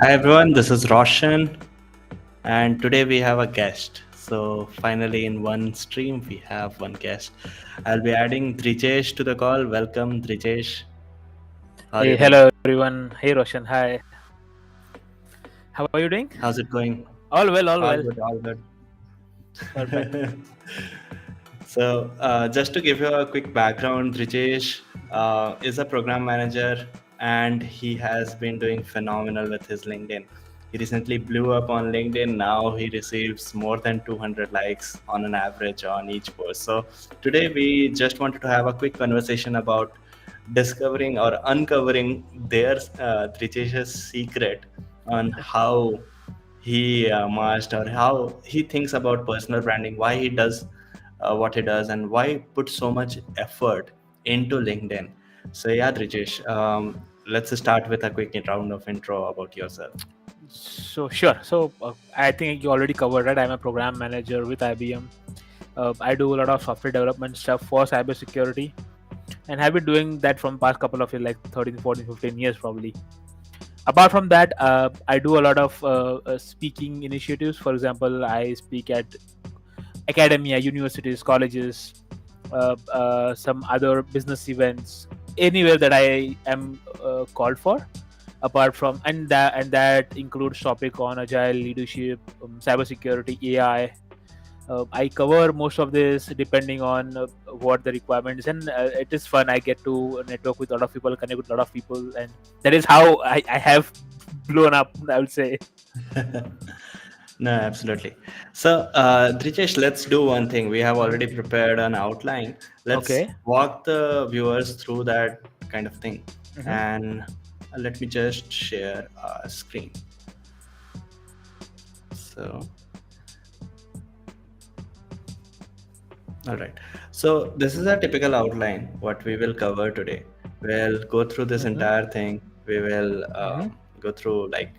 Hi everyone, this is Roshan, and today we have a guest. So, finally, in one stream, we have one guest. I'll be adding Drijesh to the call. Welcome, Drijesh. How are Hey, you doing? hello everyone. Hey Roshan, hi. How are you doing? How's it going? All well, all All well. good, all good. Perfect. Just to give you a quick background, Drijesh is a program manager and he has been doing phenomenal with his LinkedIn. He recently blew up on LinkedIn. Now he receives more than 200 likes on an average on each post. So, today we just wanted to have a quick conversation about discovering or uncovering Drijesh's secret on how he marched or how he thinks about personal branding, why he does what he does, and why put so much effort into LinkedIn. So yeah, Drijesh, let's start with a quick round of intro about yourself. So sure. I think you already covered it. I'm a program manager with IBM. I do a lot of software development stuff for cybersecurity, and have been doing that from past couple of years, like 13, 14, 15 years probably. Apart from that, I do a lot of speaking initiatives. For example, I speak at academia, universities, colleges, some other business events, anywhere that I am called for. Apart from and that includes topic on agile leadership, cybersecurity, AI. I cover most of this depending on what the requirements, and it is fun. I get to network with a lot of people, connect with a lot of people, and that is how I have blown up, I would say. No, absolutely. So, Drijesh, let's do one thing. We have already prepared an outline. Let's Okay. walk the viewers through that kind of thing. Hmm. And let me just share a screen. So, all right. So this is a typical outline what we will cover today. We'll go through this Hmm. entire thing. We will Hmm. go through like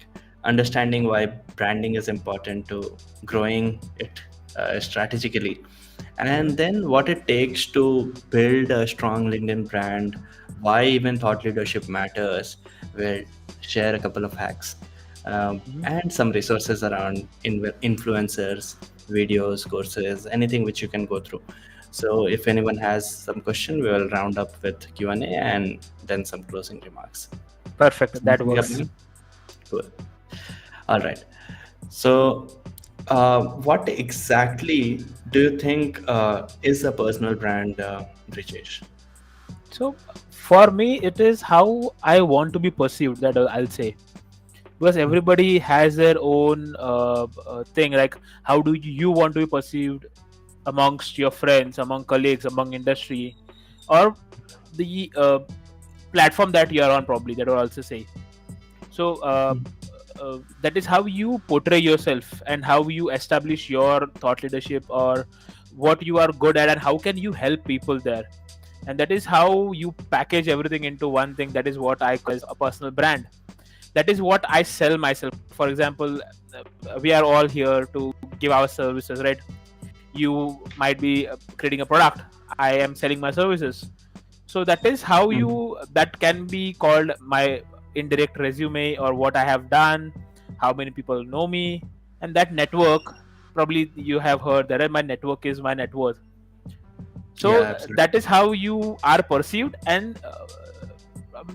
understanding why branding is important to growing it strategically, Hmm. and then what it takes to build a strong LinkedIn brand. Why even thought leadership matters. We'll share a couple of hacks and some resources around influencers, videos, courses, anything which you can go through. So if anyone has some question, we will round up with Q&A and then some closing remarks. Perfect. That Something you have works. done? Cool. All right. So, what exactly do you think is a personal brand, Brijesh? So for me, it is how I want to be perceived. That I'll say, because everybody has their own thing. Like, how do you want to be perceived amongst your friends, among colleagues, among industry, or the platform that you are on? Probably that will also say. So that is how you portray yourself and how you establish your thought leadership, or what you are good at and how can you help people there. And that is how you package everything into one thing. That is what I call as a personal brand. That is what I sell myself. For example, we are all here to give our services, right? You might be creating a product, I am selling my services. So that is how Mhm. you, that can be called my indirect resume, or what I have done, how many people know me. And that network, probably you have heard that my network is my net worth. Yeah, So absolutely. that is how you are perceived, and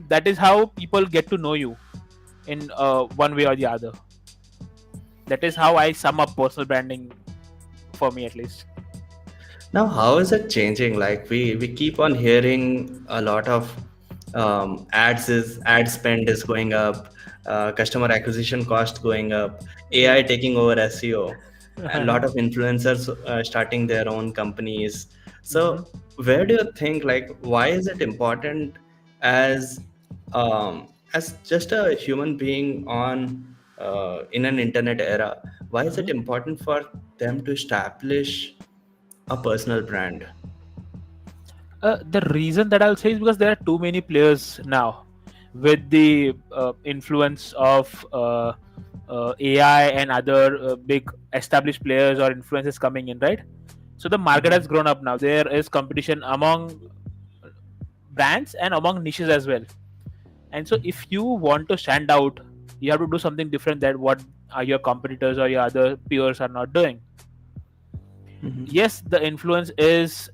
that is how people get to know you in one way or the other. That is how I sum up personal branding, for me at least. Now, how is it changing? Like we keep on hearing a lot of ad spend is going up, customer acquisition cost going up, Yeah. AI taking over SEO, a lot of influencers starting their own companies. Hmm. So, where do you think like why is it important as as just a human being on in an internet era? Why is it Hmm. important for them to establish a personal brand? The reason that I'll say is because there are too many players now, with the influence of AI and other big established players or influencers coming in, right? So the market has Mhm. grown up now. There is competition among brands and among niches as well. And so if you want to stand out, You have to do something different that what your competitors or your other peers are not doing. Mhm. Yes, the influence is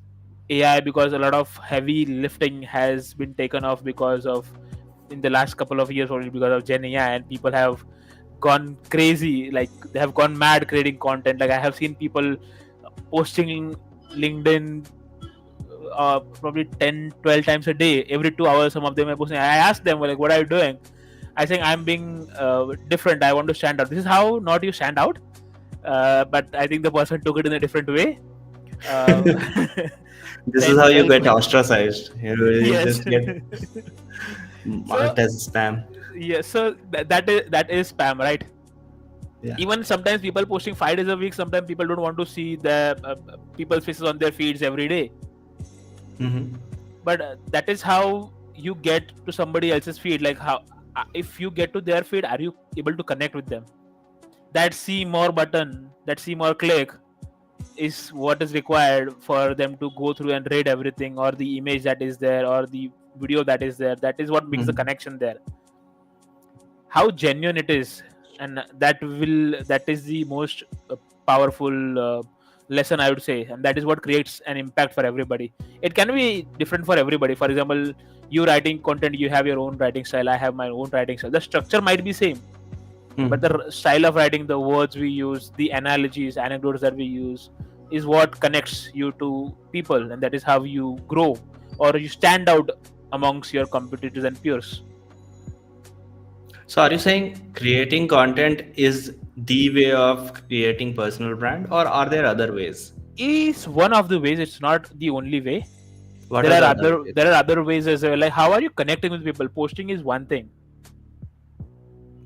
AI, because a lot of heavy lifting has been taken off because of, in the last couple of years, only because of Gen AI, and people have gone crazy. Like, they have gone mad creating content. Like, I have seen people posting LinkedIn probably 10, 12 times a day. Every 2 hours, some of them are posting. I asked them, like, what are you doing? I think I'm being different. I want to stand out. This is how not you stand out. But I think the person took it in a different way. Uh, This is then how you like get ostracized. You yes. just get So marked as spam. yes, so that is spam, right? Yeah. Even sometimes people posting 5 days a week. Sometimes people don't want to see the people's faces on their feeds every day. Mm-hmm. But that is how you get to somebody else's feed. Like, how if you get to their feed, are you able to connect with them? That see more button, that see more click, is what is required for them to go through and read everything, or the image that is there, or the video that is there. That is what makes the Mm-hmm. connection there. How genuine it is, and that is the most powerful lesson, I would say, and that is what creates an impact for everybody. It can be different for everybody. For example, you writing content, you have your own writing style, I have my own writing style. The structure might be same, but the style of writing, the words we use, the analogies, anecdotes that we use, is what connects you to people, and that is how you grow, or you stand out amongst your competitors and peers. So are you saying creating content is the way of creating personal brand, or are there other ways? Is one of the ways. It's not the only way. What There are are the other other ways? there are other ways as well. Like, how are you connecting with people? Posting is one thing.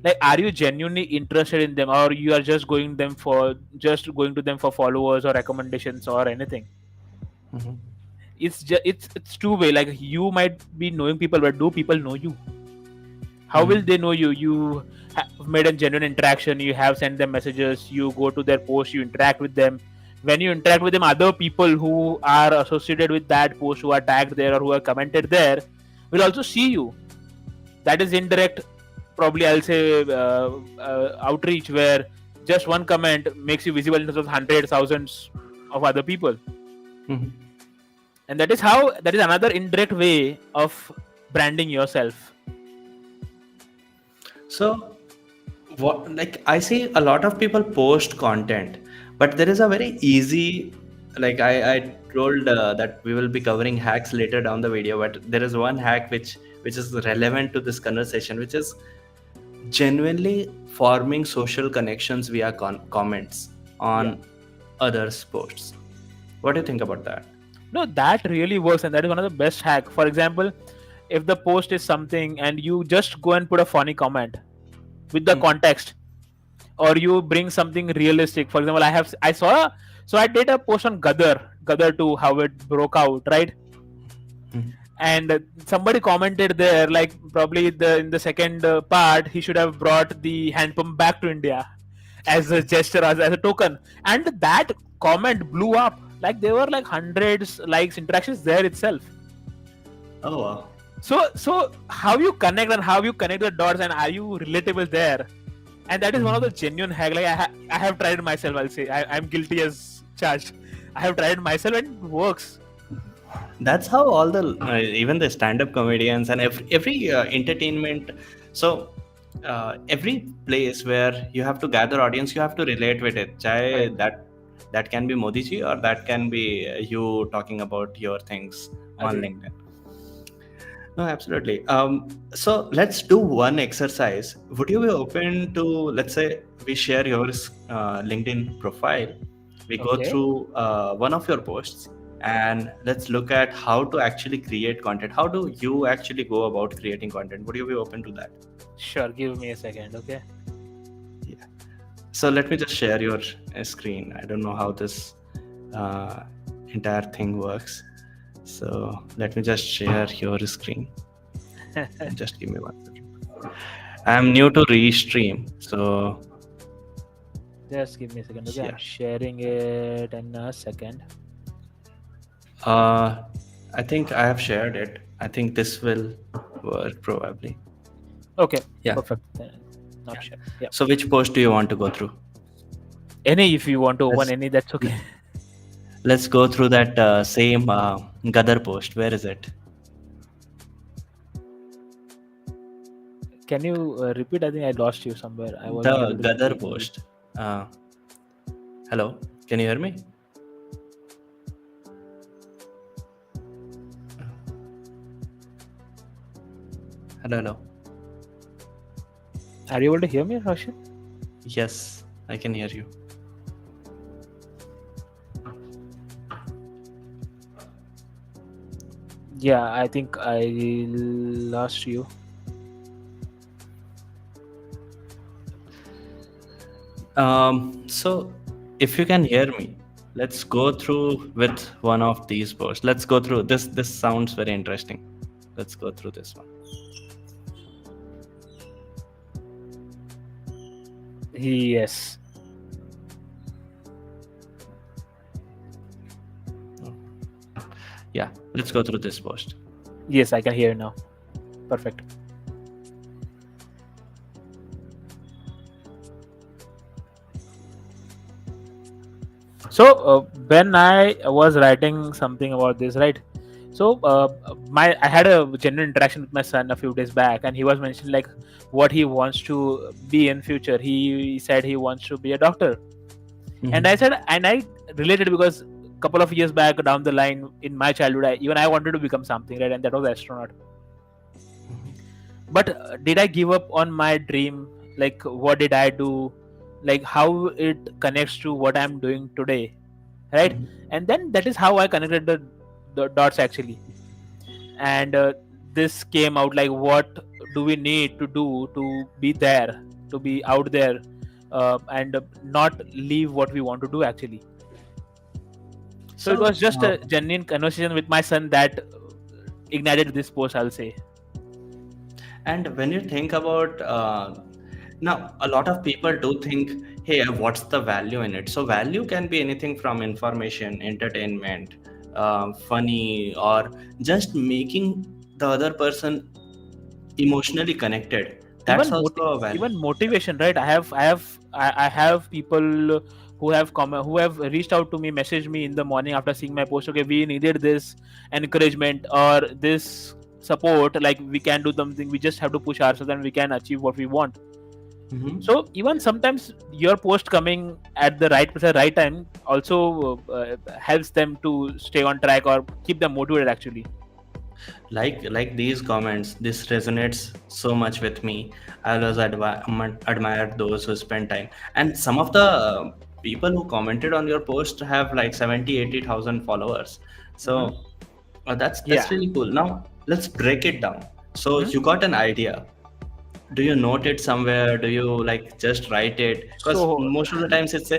Like, are you genuinely interested in them, or you are just going to them for followers or recommendations or anything? Mhm. It's two-way. Like, you might be knowing people, but do people know you? How will Mhm. they know you? You have made a genuine interaction, you have sent them messages, you go to their post, you interact with them. When you interact with them, other people who are associated with that post, who are tagged there or who are commented there, will also see you. That is indirect, probably, I'll say, outreach, where just one comment makes you visible in terms of hundreds, thousands of other people. Mhm. And that is another indirect way of branding yourself. So, what, like, I see a lot of people post content, but there is a very easy, like, I told that we will be covering hacks later down the video, but there is one hack which is relevant to this conversation, which is genuinely forming social connections via comments Yeah. on others' posts. What do you think about that? No, that really works, and that is one of the best hack. For example, if the post is something and you just go and put a funny comment with the Mhm. context, or you bring something realistic. For example, I saw, so I did a post on Gadar 2, how it broke out, right? Mhm. And somebody commented there, like, probably in the second part, he should have brought the hand pump back to India as a gesture, as a token. And that comment blew up. Like, there were like hundreds likes, interactions there itself. Oh wow. So how you connect, and how you connect the dots, and are you relatable there? And that is one of the Mhm. genuine hack. Like, I have tried it myself, I'll say. I'm guilty as charged. I have tried it myself, and it works. That's how all the even the stand-up comedians and every entertainment. So every place where you have to gather audience, you have to relate with it. Chahe Correct. that can be Modi ji, or that can be you talking about your things on Agreed. LinkedIn. No, absolutely. So let's do one exercise. Would you be open to, let's say, we share your LinkedIn profile, we go Okay. through one of your posts, and let's look at how to actually create content. How do you actually go about creating content? Would you be open to that? Sure. Give me a second. Okay. Yeah. So let me just share your screen. I don't know how this uh, entire thing works. So let me just share your screen. Just give me 1 second. I'm new to Restream, so Just give me a second. Okay. yeah. I'm sharing it in a second. Uh, I think I have shared it. I think this will work probably. Okay. Yeah. Perfect. not sure. Yeah. So which post do you want to go through? Any, if you want to open Let's any, that's okay. let's go through that same Gadar post. Where is it? Can you repeat? I think I lost you somewhere. I wasn't The able to Gadar see. post. Uh, hello, can you hear me? Hello. Are you able to hear me, Roshan? Yes, I can hear you. Yeah, I think I lost you. So if you can hear me, let's go through with one of these posts. Let's go through this. This sounds very interesting. Let's go through this one. Yes. Yeah, let's go through this post. Yes, I can hear you now. Perfect. So when I was writing something about this, right? So I had a genuine interaction with my son a few days back, and he was mentioning like what he wants to be in future. He said he wants to be a doctor, and I said, and I related because a couple of years back down the line in my childhood, even I wanted to become something, right? And that was astronaut. But did I give up on my dream? Like, what did I do? Like, how it connects to what I'm doing today, right? And then that is how I connected the dots actually. And this came out like, what do we need to do to be there, to be out there, and not leave what we want to do actually. So it was just a genuine conversation with my son that ignited this post, I'll say. And when you think about now, a lot of people do think, hey, what's the value in it? So value can be anything from information, entertainment, funny, or just making the other person emotionally connected. That's Even also a value. even motivation, right? I have people who have reached out to me, messaged me in the morning after seeing my post. Okay, we needed this encouragement or this support. Like, we can do something. We just have to push ourselves, and we can achieve what we want. So even sometimes your post coming at the right time also helps them to stay on track or keep them motivated actually. Like these comments, this resonates so much with me. I always admire those who spend time, and some of the people who commented on your post have like 70,000-80,000 followers. So that's Yeah. really cool. Now let's break it down. So Mhm. you got an idea, do you note it somewhere? Do you like just write it? Because So most of the times it's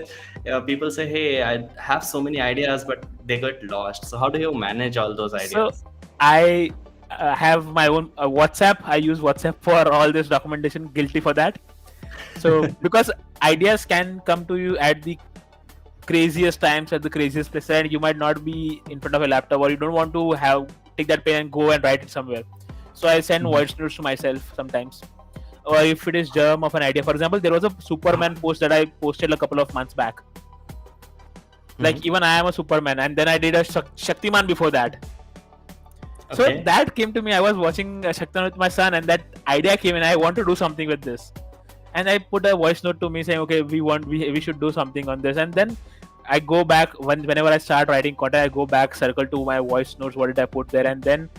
people say, hey, I have so many ideas, but they get lost. So how do you manage all those so ideas? I have my own WhatsApp. I use WhatsApp for all this documentation. Guilty for that. So because ideas can come to you at the craziest times, at the craziest place, and you might not be in front of a laptop, or you don't want to take that pen and go and write it somewhere. So I send voice notes to myself sometimes. Or if it is germ of an idea, for example, there was a Superman post that I posted a couple of months back. Like, even I am a Superman, and then I did a Shaktiman before that. So that came to me. I was watching Shaktiman with my son, and that idea came in. I want to do something with this, and I put a voice note to me saying, "Okay, we should do something on this." And then I go back whenever I start writing content, I go back, circle to my voice notes. What did I put there? And then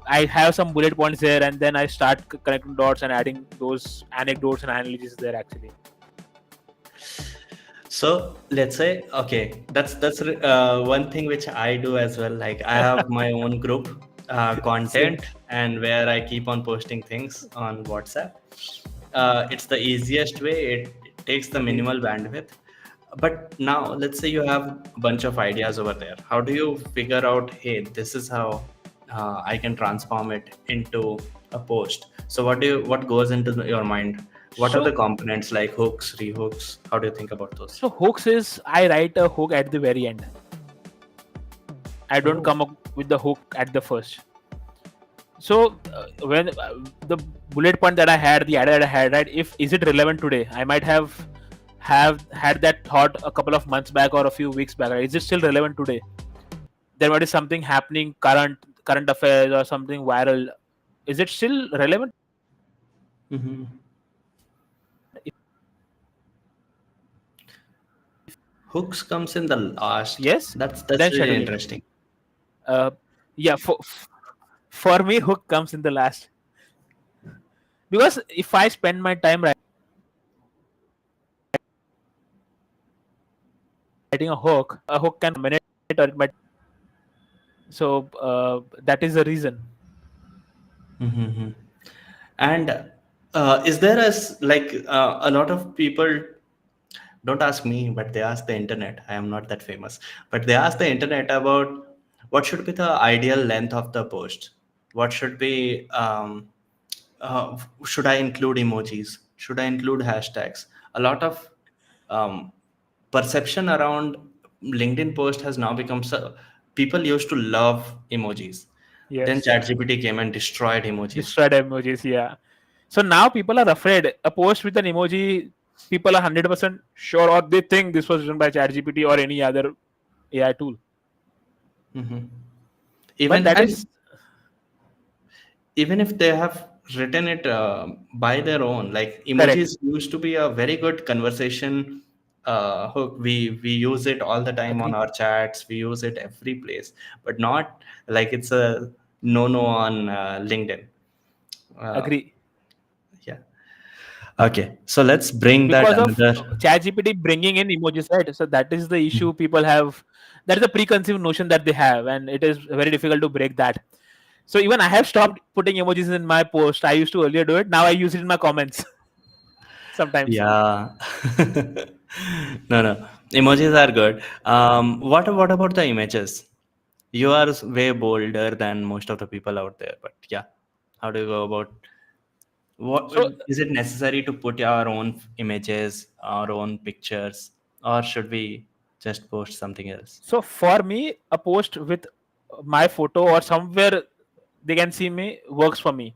I have some bullet points there, and then I start connecting dots and adding those anecdotes and analogies there actually. So let's say, okay, that's one thing which I do as well. Like, I have my own group content, and where I keep on posting things on WhatsApp. It's the easiest way. It takes the minimal bandwidth. But now let's say you have a bunch of ideas over there. How do you figure out, hey, this is how I can transform it into a post? So what goes into your mind? What are the components, like hooks, rehooks? How do you think about those? So hooks is, I write a hook at the very end. I don't come up with the hook at the first. So when the bullet point that I had, the idea that I had, right? If is it relevant today? I might have had that thought a couple of months back or a few weeks back. Right? Is it still relevant today? There might be something happening, current affairs or something viral. Is it still relevant? Mm-hmm. Hooks comes in the last. Yes, That's then really scheduling. interesting. Uh, yeah, for me, hook comes in the last, because if I spend my time writing a hook can minute or it might. So that is the reason. Mm-hmm. And is there a lot of people don't ask me, but they ask the internet. I am not that famous, but they ask the internet about what should be the ideal length of the post. What should be should I include emojis? Should I include hashtags? A lot of um, perception around LinkedIn post has now become so. People used to love emojis. Then Yes, ChatGPT came and destroyed emojis. destroyed emojis. Yeah. So now people are afraid. A post with an emoji, people are 100% sure, or they think this was written by ChatGPT or any other AI tool. Hmm. But Even that and is even if they have written it by their own, like correct. emojis used to be a very good conversation hook. We use it all the time on Agree. our chats. We use it every place, but not like it's a no on LinkedIn. uh, Agree. yeah. Okay, so let's bring that Because of another. ChatGPT bringing in emojis, right? So that is the issue people have. That is a preconceived notion that they have, and it is very difficult to break that. So even I have stopped putting emojis in my post. I used to earlier do it. Now I use it in my comments sometimes. Yeah. No, emojis are good. What about the images? You are way bolder than most of the people out there, but yeah, how do you go about what? So Is it necessary to put our own images, our own pictures, or should we just post something else? So for me, a post with my photo or somewhere they can see me works for me,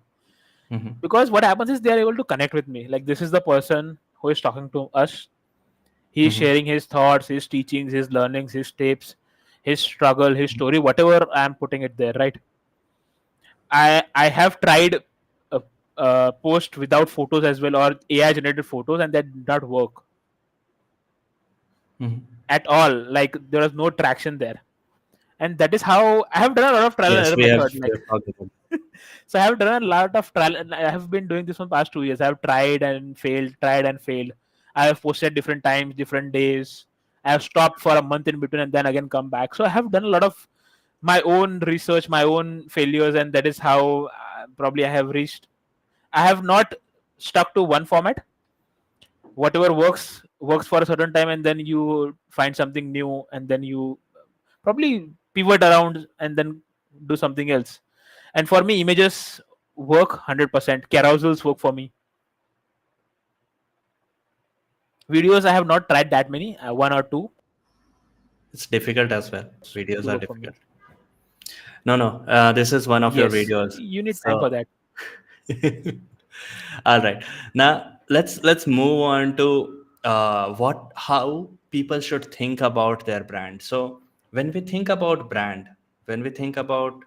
Mm-hmm. because what happens is they are able to connect with me. Like, this is the person who is talking to us. He is Mm-hmm. sharing his thoughts, his teachings, his learnings, his tips, his struggle, his story, whatever I am putting it there. Right. I have tried post without photos as well, or AI generated photos, and that did not work Mm-hmm. at all. Like, there was no traction there, and that is how I have done a lot of trial and Yes, error we have, method. we Like, have talked about. so I have done a lot of trial, and I have been doing this for the past 2 years. I have tried and failed, tried and failed. I have posted different times, different days. I have stopped for a month in between and then again come back. So I have done a lot of my own research, my own failures, and that is how probably I have reached. I have not stuck to one format. Whatever works for a certain time, and then you find something new, and then you probably pivot around and then do something else. And for me, images work 100%. Carousels work for me. Videos, I have not tried that many, one or two. It's difficult as well. Do Videos are work for me. difficult. No. This is one of your Yes, videos. you need time for So, that. all right. Now let's move on to what how people should think about their brand. So when we think about brand, when we think about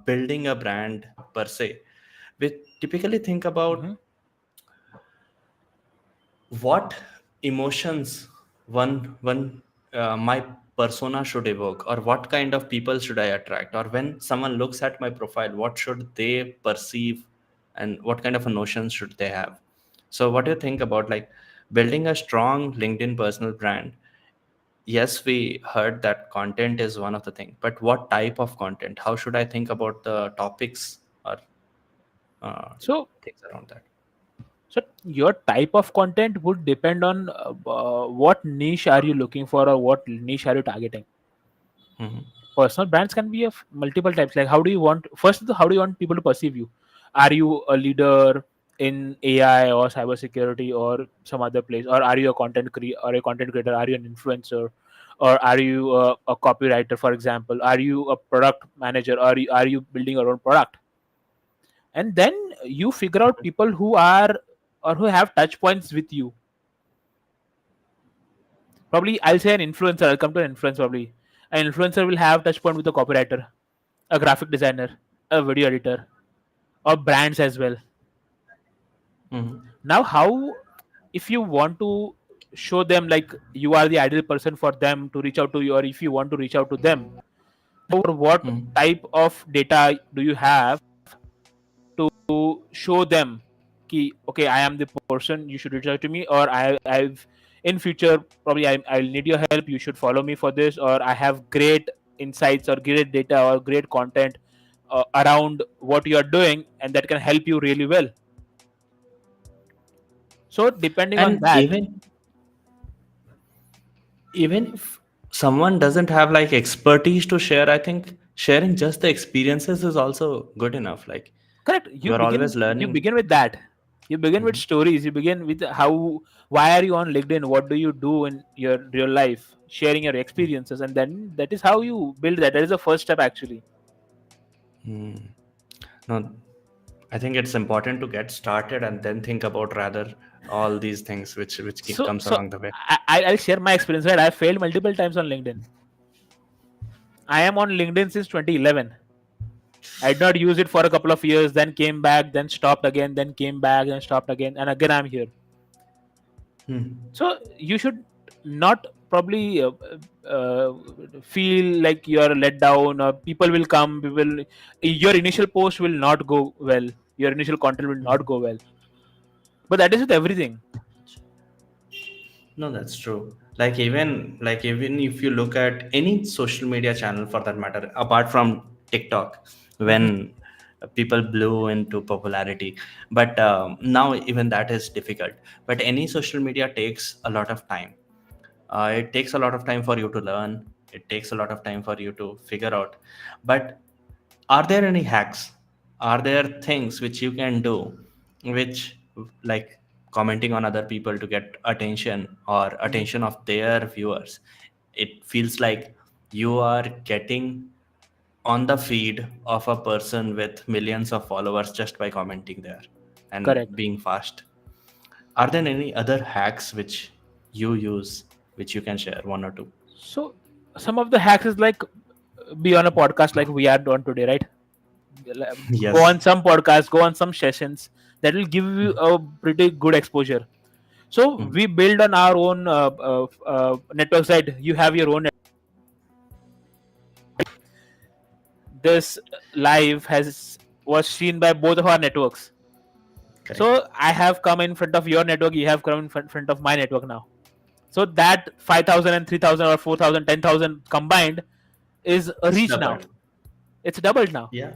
building a brand per se, we typically think about Hmm. what emotions one my persona should evoke, or what kind of people should I attract, or when someone looks at my profile, what should they perceive, and what kind of a notions should they have. So what do you think about like building a strong LinkedIn personal brand? Yes, we heard that content is one of the things, but what type of content? How should I think about the topics or uh, So, things around that? so your type of content would depend on what niche are you looking for, or what niche are you targeting. Hmm. Personal brands can be of multiple types. Like, how do you want, first, how do you want people to perceive you? Are you a leader in AI or cybersecurity or some other place, or are you a content creator? Are you an influencer, or are you a copywriter, for example? Are you a product manager, or are you building your own product? and then you figure out people who are or who have touch points with you. Probably I'll say an influencer. I'll come to an influencer. Probably an influencer will have touch point with a copywriter, a graphic designer, a video editor, or brands as well. Mhm. Now, how if you want to show them like you are the ideal person for them to reach out to you, or if you want to reach out to them, or what Mhm. type of data do you have to show them ki, okay, I am the person, you should reach out to me, or I've in future probably I'll need your help, you should follow me for this, or I have great insights or great data or great content around what you are doing, and that can help you really well. So depending on And that, even if someone doesn't have like expertise to share, I think sharing just the experiences is also good enough. Like correct, you are always you learning. begin with that, you begin with Mhm. stories, you begin with how, why are you on LinkedIn, what do you do in your real life, sharing your experiences, and then that is how you build that. That is the first step actually. Hmm. No, I think it's important to get started and then think about rather all these things which so comes so along the way. I'll share my experience, right? I failed multiple times on LinkedIn. I am on LinkedIn since 2011. I did not use it for a couple of years, then came back, then stopped again, then came back, then stopped again, and again I'm here. Hmm. So you should not probably uh, feel like you are let down, or people will come, people, your initial post will not go well, your initial content will not go well, but that is with everything. No, that's true. Like even if you look at any social media channel for that matter, apart from TikTok, Mhm. when people blew into popularity, but now even that is difficult. But any social media takes a lot of time. It takes a lot of time for you to learn. It takes a lot of time for you to figure out. But are there any hacks? Are there things which you can do, which like commenting on other people to get attention or Mhm. attention of their viewers? It feels like you are getting on the feed of a person with millions of followers just by commenting there and Correct. being fast. Are there any other hacks which you use, which you can share, one or two? So some of the hacks is like be on a podcast like we are doing today, right? Go Yes. on some podcasts, go on some sessions, that will give you a pretty good exposure. So Mm. we build on our own network side. You have your own. This live has was seen by both of our networks. Correct. So I have come in front of your network. You have come in front of my network now. So that 5,000 and 3,000 or 4,000, 10,000 combined is a It's reach now. doubled. It's doubled now. Yeah.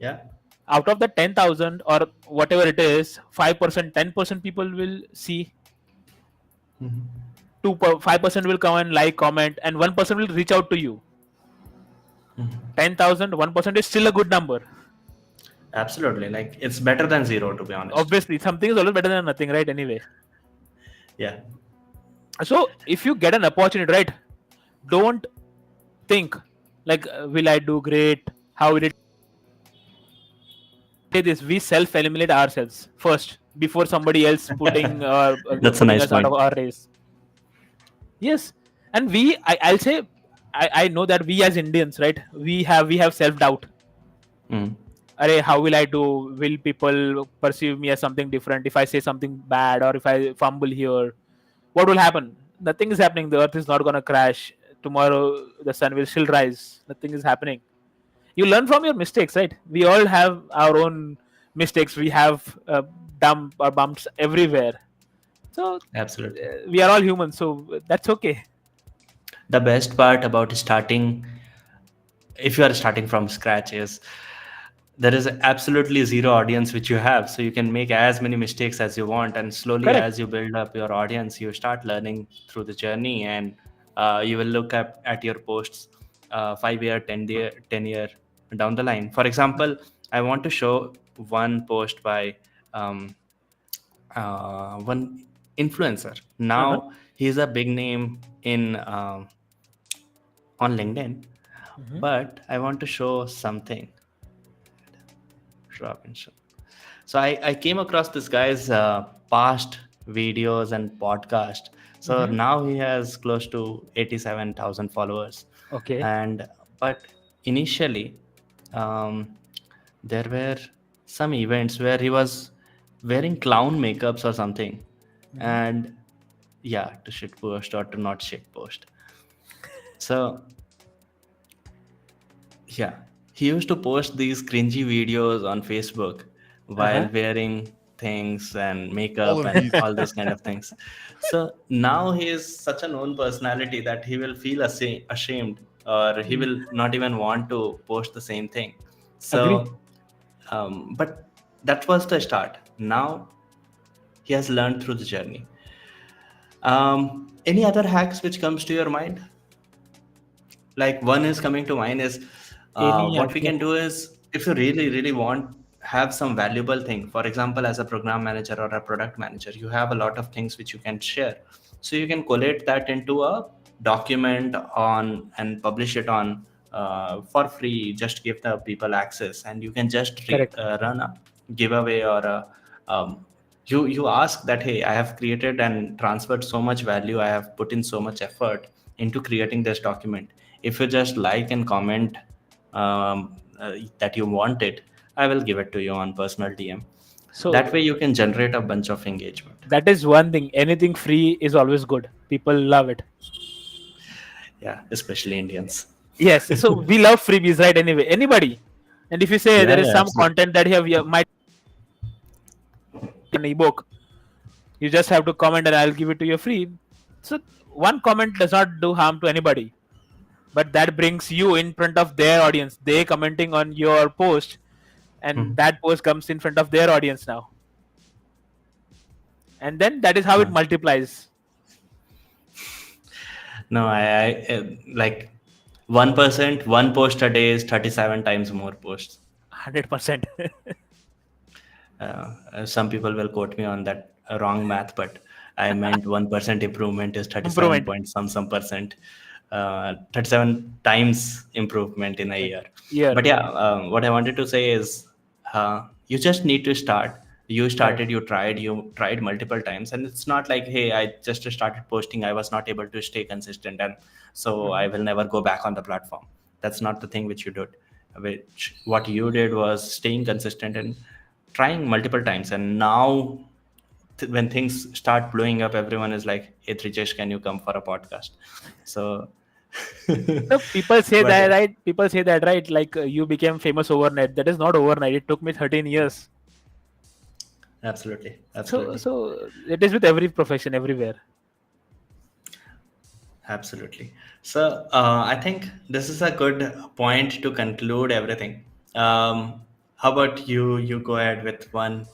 Yeah. Out of the 10,000 or whatever it is, 5%, 10% people will see, Mhm. 5% will come and like, comment, and 1% will reach out to you. 10,000, 1% is still a good number. Absolutely. Like it's better than zero, to be honest. Obviously, something is always better than nothing, right? Anyway. Yeah. So if you get an opportunity, right, don't think like, will I do great? How will it say this? We self eliminate ourselves first before somebody else That's a putting nice us out of point. our race. Yes, and I'll say, I know that we as Indians, right, we have self doubt. Mm. Array, how will I do? Will people perceive me as something different if I say something bad, or if I fumble here? What will happen? Nothing is happening. The earth is not going to crash. Tomorrow, the sun will still rise. Nothing is happening. You learn from your mistakes, right? We all have our own mistakes. We have dump or bumps everywhere. So Absolutely. we are all humans. So that's okay. The best part about starting, if you are starting from scratch, is there is absolutely zero audience which you have. So you can make as many mistakes as you want. And slowly, Correct. as you build up your audience, you start learning through the journey. And you will look up at your posts 5 year, 10 year down the line. For example, I want to show one post by um, one influencer. Uh-huh. Now he's a big name in on LinkedIn, Mhm. but I want to show something. Robinson. So I came across this guy's past videos and podcast. So Mhm. now he has close to 87,000 followers. Okay. And but initially, um, there were some events where he was wearing clown makeups or something, Mhm. and yeah, to shit post or to not shit post. So yeah, he used to post these cringy videos on Facebook while Uh-huh. wearing things and All makeup of and these. all those kind of things. So now he is such a known personality that he will feel ashamed, or he Mm. will not even want to post the same thing. Agree. So, but that was the start. Now he has learned through the journey. Any other hacks which comes to your mind? Like one is coming to mind is Any what we other? can do is, if you really want have some valuable thing, for example, as a program manager or a product manager, you have a lot of things which you can share. So you can collate that into a document on and publish it on for free. Just give the people access, and you can just Correct. run a giveaway, or a um, you ask that, hey, I have created and transferred so much value, I have put in so much effort into creating this document. If you just like and comment that you want it, I will give it to you on personal DM. That So way you can generate a bunch of engagement. that is one thing. Anything free is always good. People love it. Yeah, especially Indians. Yes. So we love freebies, right? Anyway, anybody. And if you say Yeah, there is yeah, some absolutely. content that you might an ebook, you just have to comment and I'll give it to you free. So one comment does not do harm to anybody, but that brings you in front of their audience. They commenting on your post, and Mhm. that post comes in front of their audience now, and then that is how it No, multiplies. no, like 1%, one post a day is 37 times more posts. 100%. Some people will quote me on that wrong math, but I meant 1% improvement is 37 Improvement. point some percent, 37 times improvement in a year. Year. But yeah, what I wanted to say is, you just need to start. You Correct. started, you tried multiple times, and it's not like, hey, I just started posting, I was not able to stay consistent, and so I Mhm. will never go back on the platform. That's not the thing which you did. Which what you did was staying consistent and trying multiple times. And now when things start blowing up, everyone is like, hey Trijesh, can you come for a podcast? So So people say but that, yeah, right? People say that, right? Like you became famous overnight. That is not overnight. It took me 13 years. absolutely, So absolutely, so it is with every profession everywhere. absolutely. So I think this is a good point to conclude everything. How about you go ahead with one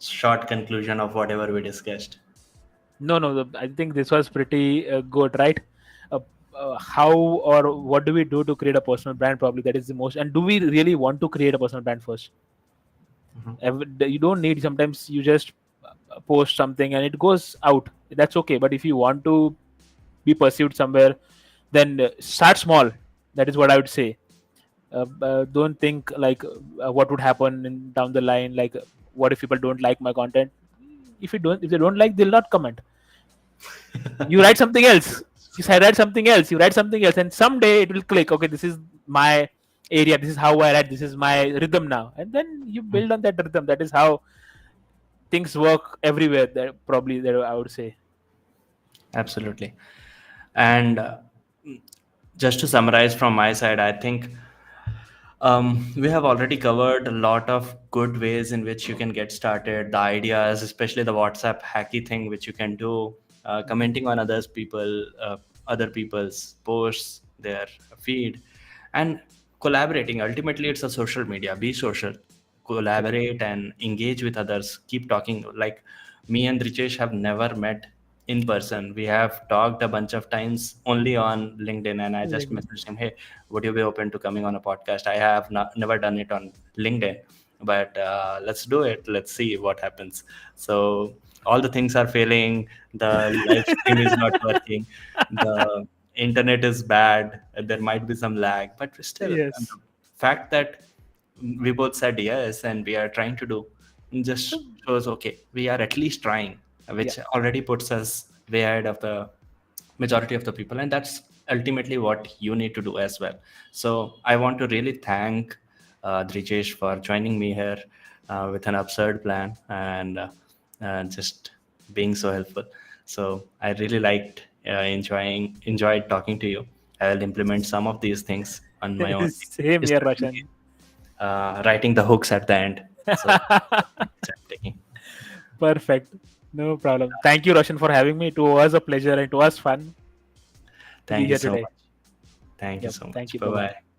short conclusion of whatever we discussed. No, no. I think this was pretty good, right? Uh, how or what do we do to create a personal brand? Probably that is the most. And do we really want to create a personal brand first? Mhm. You don't need. Sometimes you just post something and it goes out. That's okay. But if you want to be perceived somewhere, then start small. That is what I would say. Don't think like what would happen down the line. Like, what if people don't like my content? If they don't like, they'll not comment. You write something else. Write something else. You write something else, and someday it will click. Okay, this is my area. This is how I write. This is my rhythm now, and then you build on that rhythm. That is how things work everywhere. That probably that I would say. Absolutely. And just to summarize from my side, I think we have already covered a lot of good ways in which you can get started. The ideas, especially the WhatsApp hacky thing, which you can do, Mhm. commenting on other people's posts, their feed, and collaborating. Ultimately, it's a social media. Be social, Correct. collaborate, and engage with others. Keep talking. Like me and Richesh have never met in person. We have talked a bunch of times only on LinkedIn, and I just LinkedIn. messaged him, hey, would you be open to coming on a podcast? I have never done it on LinkedIn, but let's do it. Let's see what happens. So all the things are failing. The live stream is not working. The internet is bad. There might be some lag, but still, the Yes. fact that we both said yes, and we are trying to do, just shows okay, we are at least trying, which already puts us way ahead of the majority of the people, and that's ultimately what you need to do as well. So I want to really thank Drijesh for joining me here with an absurd plan, and just being so helpful. So I really liked enjoyed talking to you. I will implement some of these things on my own, Same here, especially Roshan. writing the hooks at the end. So which I'm taking. Perfect. No problem. Thank you, Roshan, for having me. It was a pleasure and it was fun to be Thank you here so today. much. Thank you Yep. so Thank much. you. Bye Bye bye. bye.